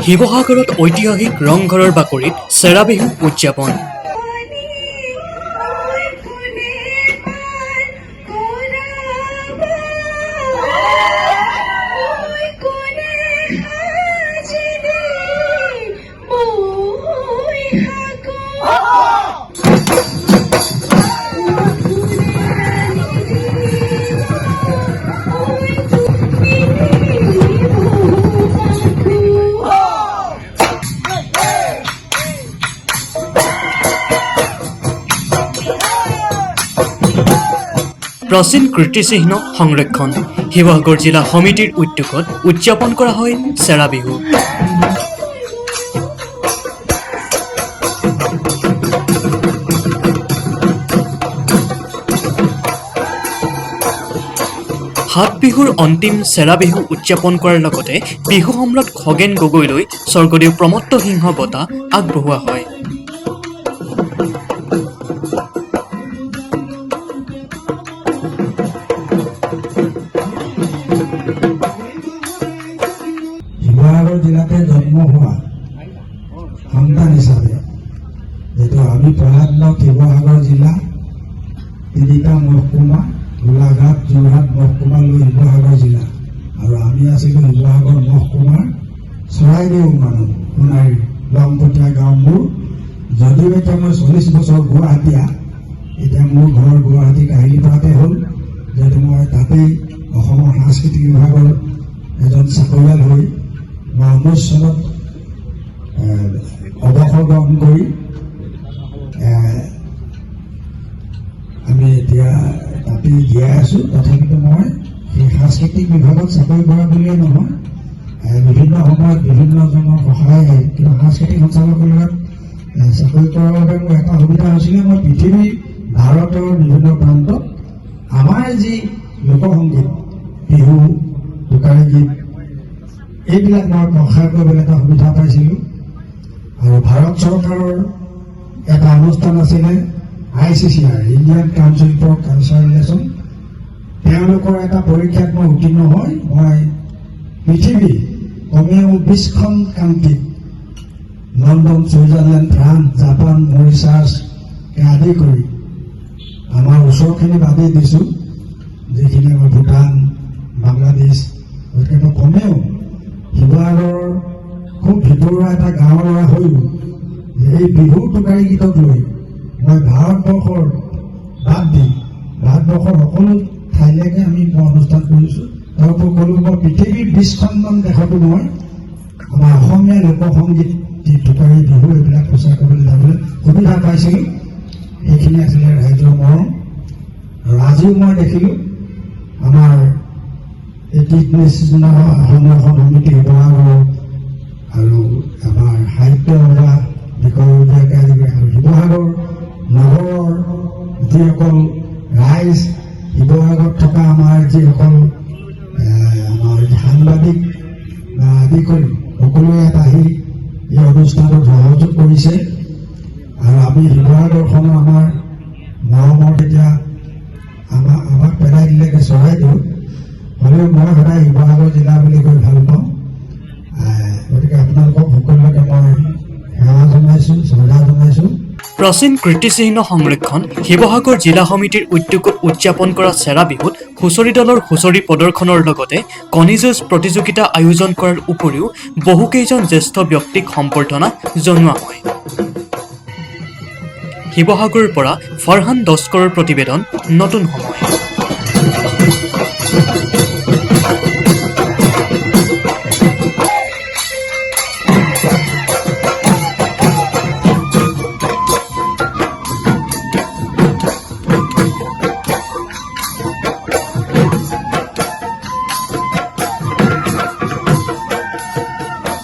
শিৱসাগৰত ঐতিহাসিক ৰংঘৰৰ বাকৰিত চেৰা বিহু উদযাপন। প্ৰাচীন কীৰ্তিচিহ্ন সংৰক্ষণ। শিৱসাগৰ জিলা সমিতিৰ উদ্যোগত উদযাপন কৰা হয় চেৰা বিহু। সাত বিহুৰ অন্তিম চেৰা বিহু উদযাপন কৰাৰ লগতে বিহু সম্ৰাট খগেন গগৈলৈ স্বৰ্গদেউ প্ৰমত্ত সিংহ বঁটা আগবঢ়োৱা হয়। শিৱসাগৰ জিলাতে জন্ম হোৱা সন্তান হিচাপে যিটো আমি পঢ়াত শিৱসাগৰ জিলা তিনিটা মহকুমা গোলাঘাট যোৰহাট মহকুমা লৈ শিৱসাগৰ জিলা আৰু আমি আছিলোঁ শিৱসাগৰ মহকুমাৰ চৰাইদেউ মানুহ সোণাৰী লংপতীয়া গাঁও। মোৰ যদিও এতিয়া মই 40 বছৰ গুৱাহাটীয়া, এতিয়া মোৰ ঘৰ গুৱাহাটী কাহিলীপাৰাতে হ'ল, যিহেতু মই তাতেই অসমৰ সাংস্কৃতিক বিভাগৰ এজন চাকৰিয়াল হৈ মই 19 চনত অৱসৰ গ্ৰহণ কৰি আমি এতিয়া তাতেই জীয়াই আছোঁ। তথাপিতো মই সেই সাংস্কৃতিক বিভাগত চাকৰি কৰা বুলিয়ে নহয়, বিভিন্ন সময়ত বিভিন্নজনৰ সহায় কিবা সাংস্কৃতিক সঞ্চালকালয়ত চাকৰি কৰাৰ বাবে মোৰ এটা সুবিধা হৈছিলে, মই পৃথিৱীৰ ভাৰতৰ বিভিন্ন প্ৰান্তত আমাৰ যি লোকসংগীত, বিহু, টোকাৰী গীত, এইবিলাক মই প্ৰসাৰ কৰিবলৈ এটা সুবিধা পাইছিলোঁ। আৰু ভাৰত চৰকাৰৰ এটা অনুষ্ঠান আছিলে ICCR, Indian Council for Cultural Relation. তেওঁলোকৰ এটা পৰীক্ষাত মই উত্তীৰ্ণ হৈ মই পৃথিৱীৰ কমেও 20খন কাণ্ট্ৰিত, লণ্ডন, ছুইজাৰলেণ্ড, ফ্ৰান্স, জাপান, মৰিচাছকে আদি কৰি আমাৰ ওচৰখিনি বাদেই দিছোঁ, যিখিনি আমাৰ ভূটান, বাংলাদেশ, গতিকে মই কমেও শিৱসাগৰৰ খুব ভিতৰুৱা এটা গাঁৱৰ ল'ৰা হৈও এই বিহু টোকাৰী গীতক লৈ মই ভাৰতবৰ্ষৰ বাদ দি ভাৰতবৰ্ষৰ সকলো ঠাইলৈকে মই অনুষ্ঠান কৰিছোঁ। তাৰোপৰি ক'লোঁ মই পৃথিৱীৰ 20খনমান দেশতো মই আমাৰ অসমীয়া লোকসংগীত, যি টোকাৰী বিহু, এইবিলাক প্ৰচাৰ কৰিবলৈ যাবলৈ সুবিধা পাইছিলোঁ। সেইখিনি আছিলে ৰাইজৰ মৰম। আৰু আজিও মই দেখিলোঁ আমাৰ এই 33 সংৰক্ষণ সমিতি শিৱসাগৰ আৰু আমাৰ সাহিত্য সভা বিষয়ববীয়াকে আদি কৰি আৰু শিৱসাগৰ নগৰৰ যিসকল ৰাইজ, শিৱসাগৰত থকা আমাৰ যিসকল আমাৰ সাংবাদিক আদি কৰি সকলোৱে ইয়াত আহি এই অনুষ্ঠানত সহযোগ কৰিছে। আৰু আমি শিৱসাগৰখনৰ আমাৰ মৰমৰ এতিয়া আমাক পেলাই দিলেগে চৰাইদেউ, হ'লেও মই সদায় শিৱসাগৰ জিলা বুলি কৈ ভাল পাওঁ। গতিকে আপোনালোকক সকলোকে মই সেৱা জনাইছোঁ, শ্ৰদ্ধা জনাইছোঁ। প্ৰাচীন কীৰ্তিচিহ্ন সংৰক্ষণ। শিৱসাগৰ জিলা সমিতিৰ উদ্যোগত উদযাপন কৰা চেৰা বিহুত হুঁচৰি দলৰ হুঁচৰি প্ৰদৰ্শনৰ লগতে কণী যুঁজ প্ৰতিযোগিতা আয়োজন কৰাৰ উপৰিও বহুকেইজন জ্যেষ্ঠ ব্যক্তিক সম্বৰ্ধনা জনোৱা হয়। শিৱসাগৰৰ পৰা ফাৰহান দস্কৰৰ প্ৰতিবেদন, নতুন সময়।